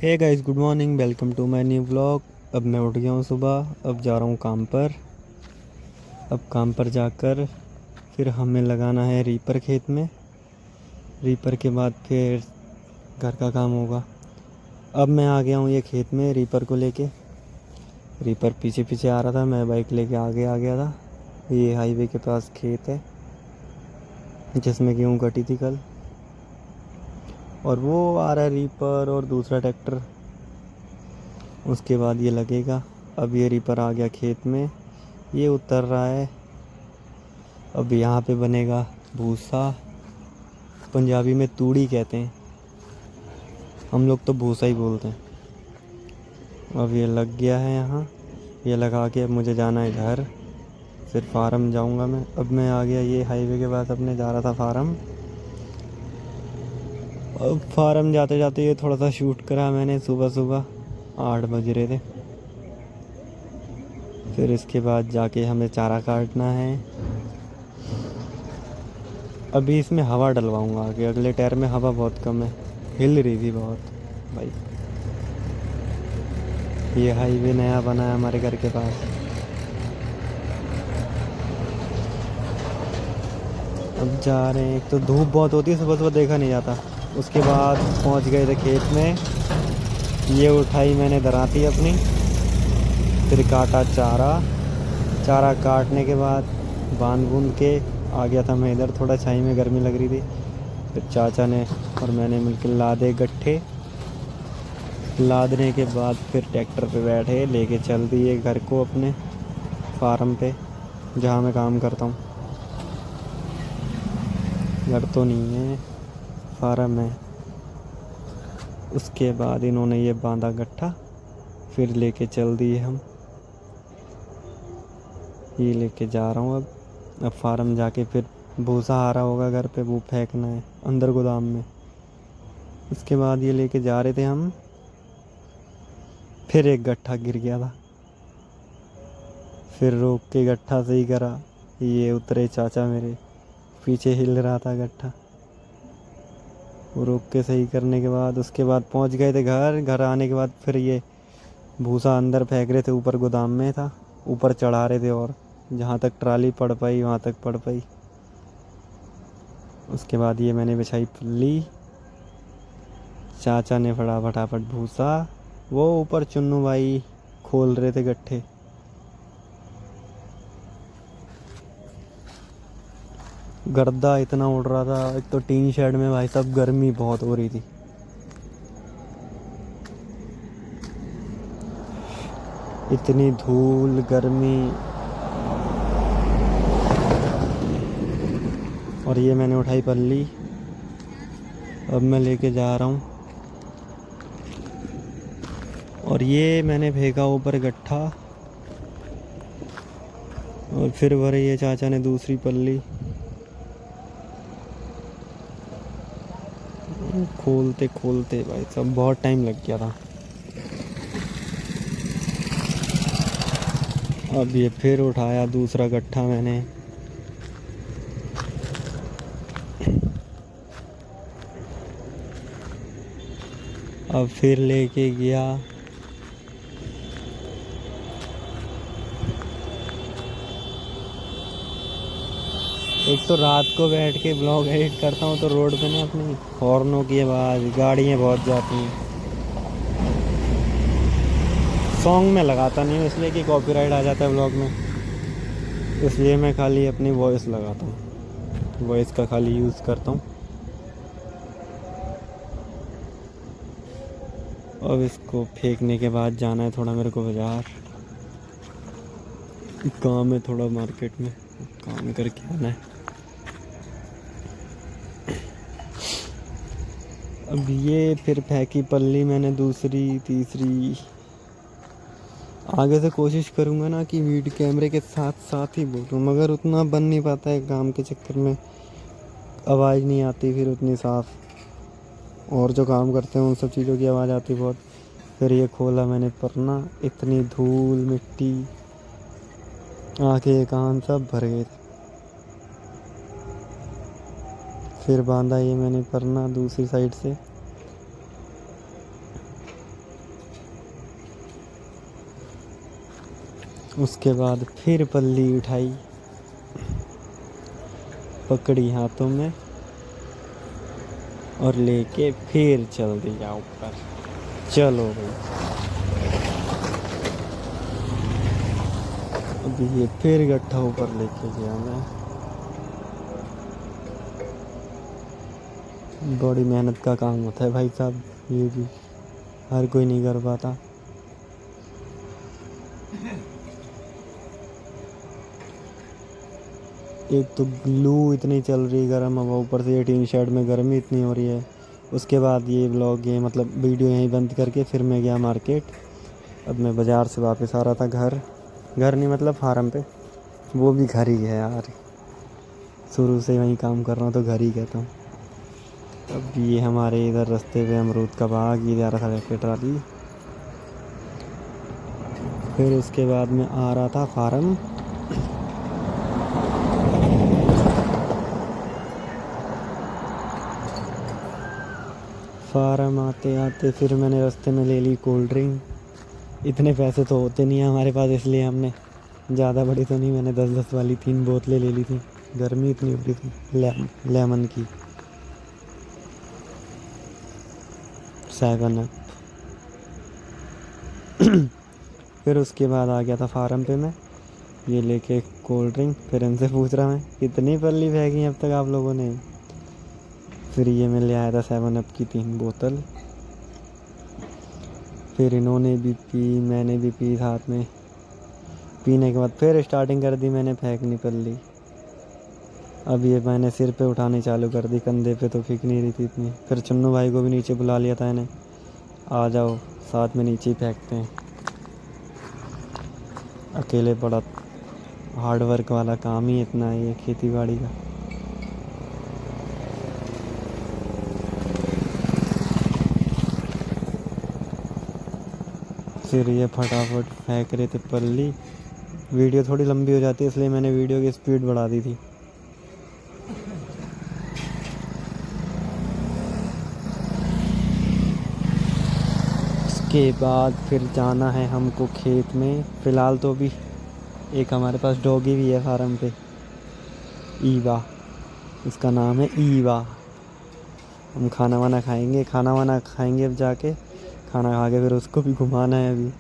Hey guys, good morning. Welcome to my new vlog. अब मैं उठ गया हूँ सुबह। अब जा रहा हूँ काम पर। अब काम पर जाकर फिर हमें लगाना है रीपर खेत में। रीपर के बाद फिर घर का काम होगा। अब मैं आ गया हूँ ये खेत में रीपर को लेके। रीपर पीछे पीछे आ रहा था, मैं बाइक लेके आगे आ गया था। ये हाईवे के पास खेत है जिसमें गेहूँ कटी थी कल। और वो आ रहा है रीपर और दूसरा ट्रैक्टर। उसके बाद ये लगेगा। अब ये रीपर आ गया खेत में, ये उतर रहा है। अब यहाँ पे बनेगा भूसा। पंजाबी में तूड़ी कहते हैं, हम लोग तो भूसा ही बोलते हैं। अब ये लग गया है यहाँ। ये लगा के अब मुझे जाना है घर, फिर फार्म जाऊँगा मैं। अब मैं आ गया ये हाईवे के पास, अपने जा रहा था फार्म। अब फार्म जाते जाते ये थोड़ा सा शूट करा मैंने। सुबह सुबह 8 बज रहे थे। फिर इसके बाद जाके हमें चारा काटना है। अभी इसमें हवा डलवाऊंगा आगे, अगले टायर में हवा बहुत कम है, हिल रही थी बहुत भाई। ये हाईवे नया बना है हमारे घर के पास। अब जा रहे हैं। एक तो धूप बहुत होती है, सुबह सुबह देखा नहीं जाता। उसके बाद पहुंच गए थे खेत में। ये उठाई मैंने दराती अपनी, फिर काटा चारा। चारा काटने के बाद बांध बूंद के आ गया था मैं इधर। थोड़ा छाई में गर्मी लग रही थी। फिर चाचा ने और मैंने मिलकर लादे गट्ठे। लादने के बाद फिर ट्रैक्टर पे बैठे, लेके चल दिए घर को अपने फार्म पे जहाँ मैं काम करता हूँ। घर तो नहीं है, फार्म है। उसके बाद इन्होंने ये बांधा गट्ठा, फिर लेके चल दिए हम। ये लेके जा रहा हूँ अब फार्म जाके फिर भूसा आ रहा होगा घर पे, वो फेंकना है अंदर गोदाम में। उसके बाद ये लेके जा रहे थे हम, फिर एक गट्ठा गिर गया था। फिर रोक के गट्ठा सही करा। ये उतरे चाचा मेरे, पीछे हिल रहा था गट्ठा। वो रोक के सही करने के बाद उसके बाद पहुंच गए थे घर। घर आने के बाद फिर ये भूसा अंदर फेंक रहे थे, ऊपर गोदाम में था, ऊपर चढ़ा रहे थे। और जहाँ तक ट्राली पड़ पाई वहाँ तक पड़ पाई। उसके बाद ये मैंने बिछाई पल्ली। चाचा ने फटा फटाफट भूसा, वो ऊपर चुन्नू भाई खोल रहे थे गट्ठे। गर्दा इतना उड़ रहा था। एक तो टीन शेड में भाई साहब गर्मी बहुत हो रही थी। इतनी धूल गर्मी। और ये मैंने उठाई पल्ली, अब मैं लेके जा रहा हूँ। और ये मैंने फेंका ऊपर गट्ठा, और फिर भरे ये चाचा ने दूसरी पल्ली। खोलते खोलते भाई साहब बहुत टाइम लग गया था। अब ये फिर उठाया दूसरा गट्ठा मैंने। अब फिर लेके गया। एक तो रात को बैठ के ब्लॉग एडिट करता हूँ तो रोड पे ना अपनी हॉर्नों की आवाज़, गाड़ियाँ बहुत जाती हैं। सॉन्ग में लगाता नहीं हूँ इसलिए कि कॉपीराइट आ जाता है ब्लॉग में। इसलिए मैं खाली अपनी वॉइस लगाता हूँ, वॉइस का खाली यूज़ करता हूँ। अब इसको फेंकने के बाद जाना है थोड़ा मेरे को बाज़ार। काम है थोड़ा मार्केट में, काम करके आना है। अब ये फिर फेंकी पल्ली मैंने दूसरी तीसरी। आगे से कोशिश करूँगा ना कि वीडियो कैमरे के साथ साथ ही बोलूँ, मगर उतना बन नहीं पाता है काम के चक्कर में। आवाज़ नहीं आती फिर उतनी साफ़, और जो काम करते हैं उन सब चीज़ों की आवाज़ आती बहुत। फिर ये खोला मैंने परना, इतनी धूल मिट्टी, आँखें कान सब भर गए थे। फिर बांधा ये मैंने परना दूसरी साइड से। उसके बाद फिर पल्ली उठाई, पकड़ी हाथों में और लेके फिर चल दिया ऊपर। चलो भाई, अभी ये फिर गट्ठा ऊपर लेके गया मैं। बड़ी मेहनत का काम होता है भाई साहब, ये भी हर कोई नहीं कर पाता। एक तो लू इतनी चल रही है गर्म हवा, ऊपर से ये टीन शेड में गर्मी इतनी हो रही है। उसके बाद ये व्लॉग, ये मतलब वीडियो यहीं बंद करके फिर मैं गया मार्केट। अब मैं बाज़ार से वापस आ रहा था घर नहीं मतलब फार्म पे, वो भी घर ही है यार, शुरू से वहीं काम कर रहा हूँ तो घर ही कहता हूँ। अब ये हमारे इधर रास्ते पे अमरूद का बाग, ये जा रहा था लेके ट्राली। फिर उसके बाद मैं आ रहा था फार्म। फार्म आते आते फिर मैंने रास्ते में ले ली कोल्ड ड्रिंक। इतने पैसे तो होते नहीं हैं हमारे पास, इसलिए हमने ज़्यादा बड़ी तो नहीं, मैंने 10-10 वाली 3 बोतलें ले ली थी, गर्मी इतनी हो रही थी। लेमन की 7 अप। फिर उसके बाद आ गया था फार्म पे मैं, ये लेके कोल्ड ड्रिंक। फिर इनसे पूछ रहा मैं कितनी पल्ली फेंकी अब तक आप लोगों ने। फिर ये मैं ले आया था 7 अप की 3 बोतल। फिर इन्होंने भी पी, मैंने भी पी साथ में। पीने के बाद फिर स्टार्टिंग कर दी मैंने फेंकनी पल्ली। अब ये मैंने सिर पे उठानी चालू कर दी, कंधे पे तो फेंक नहीं रही थी इतनी। फिर चुन्नू भाई को भी नीचे बुला लिया था इन्हें, आ जाओ साथ में नीचे ही फेंकते हैं। अकेले बड़ा हार्ड वर्क वाला काम ही इतना है ये खेती बाड़ी का। फिर ये फटाफट फेंक रहे थे पल्ली। वीडियो थोड़ी लंबी हो जाती है इसलिए मैंने वीडियो की स्पीड बढ़ा दी थी। उसके बाद फिर जाना है हमको खेत में। फ़िलहाल तो अभी एक हमारे पास डॉगी भी है फार्म पे, ईवा, उसका नाम है ईवा। हम खाना वाना खाएंगे अब जाके। खाना खा के फिर उसको भी घुमाना है अभी।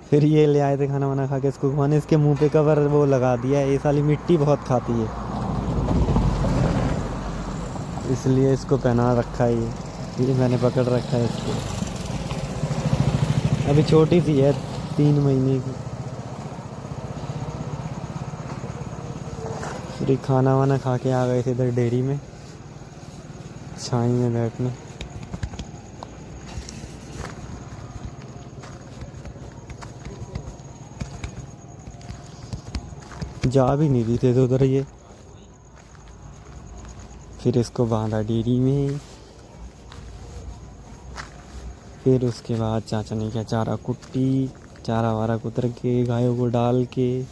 फिर ये ले आए थे खाना वाना खा के इसको घुमाने, इसके मुंह पे कवर वो लगा दिया है, ये साली मिट्टी बहुत खाती है इसलिए इसको पहना रखा है। ये मैंने पकड़ रखा है इसको। अभी छोटी सी है, 3 महीने की। फिर खाना वाना खा के आ गए थे इधर डेयरी में, छाई में बैठने। जा भी नहीं रही थे तो उधर ये। फिर इसको बांधा डेयरी में। फिर उसके बाद चाचा ने किया चारा कुट्टी, चारा वारा कुतर के गायों को डाल के।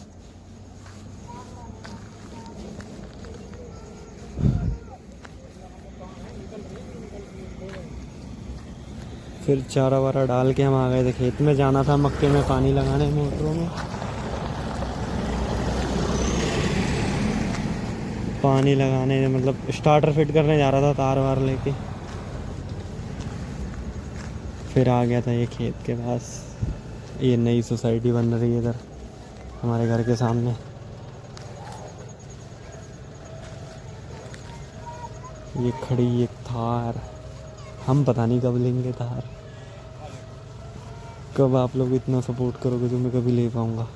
फिर चारा वारा डाल के हम आ गए थे खेत में। जाना था मक्के में पानी लगाने मोटरों में। पानी लगाने मतलब स्टार्टर फिट करने जा रहा था तार वार लेके। फिर आ गया था ये खेत के पास। ये नई सोसाइटी बन रही है इधर हमारे घर के सामने। ये खड़ी एक थार, हम पता नहीं कब लेंगे थार। कब आप लोग इतना सपोर्ट करोगे तो मैं कभी ले पाऊँगा।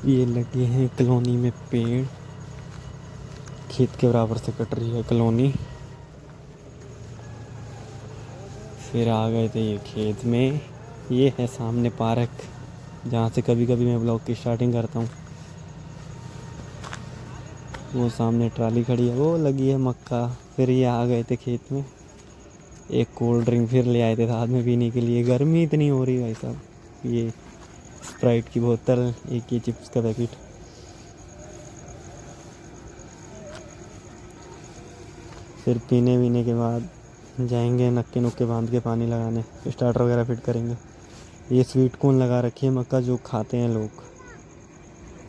ये लगे हैं कॉलोनी में पेड़, खेत के बराबर से कट रही है कॉलोनी। फिर आ गए थे ये खेत में। ये है सामने पार्क जहाँ से कभी कभी मैं ब्लॉग की स्टार्टिंग करता हूँ। वो सामने ट्राली खड़ी है, वो लगी है मक्का। फिर ये आ गए थे खेत में। एक कोल्ड ड्रिंक फिर ले आए थे साथ में पीने के लिए, गर्मी इतनी हो रही है भाई साहब। ये स्प्राइट की बोतल, एक ये चिप्स का पैकेट। फिर पीने वीने के बाद जाएंगे नक्के नुक्के बांध के पानी लगाने, स्टार्टर वगैरह फिट करेंगे। ये स्वीट कॉर्न लगा रखी है मक्का जो खाते हैं लोग।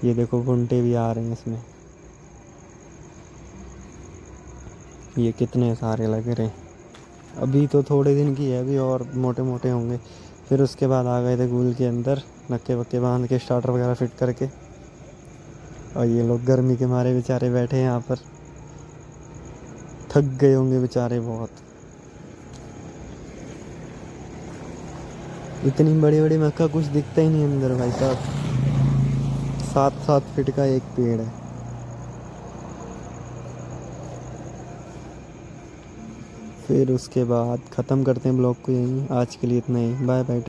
ये देखो भुंटे भी आ रहे हैं इसमें, ये कितने सारे लग रहे हैं। अभी तो थोड़े दिन की है, अभी और मोटे मोटे होंगे। फिर उसके बाद आ गए थे गूल के अंदर नक्के वक्के बांध के स्टार्टर वगैरह फिट करके। और ये लोग गर्मी के मारे बेचारे बैठे हैं यहाँ पर, थक गए होंगे बेचारे बहुत। इतनी बड़ी बड़ी मक्का कुछ दिखता ही नहीं अंदर भाई साहब। 7-7 फीट का एक पेड़ है। फिर उसके बाद ख़त्म करते हैं ब्लॉग को यहीं। आज के लिए इतना ही, बाय बाय।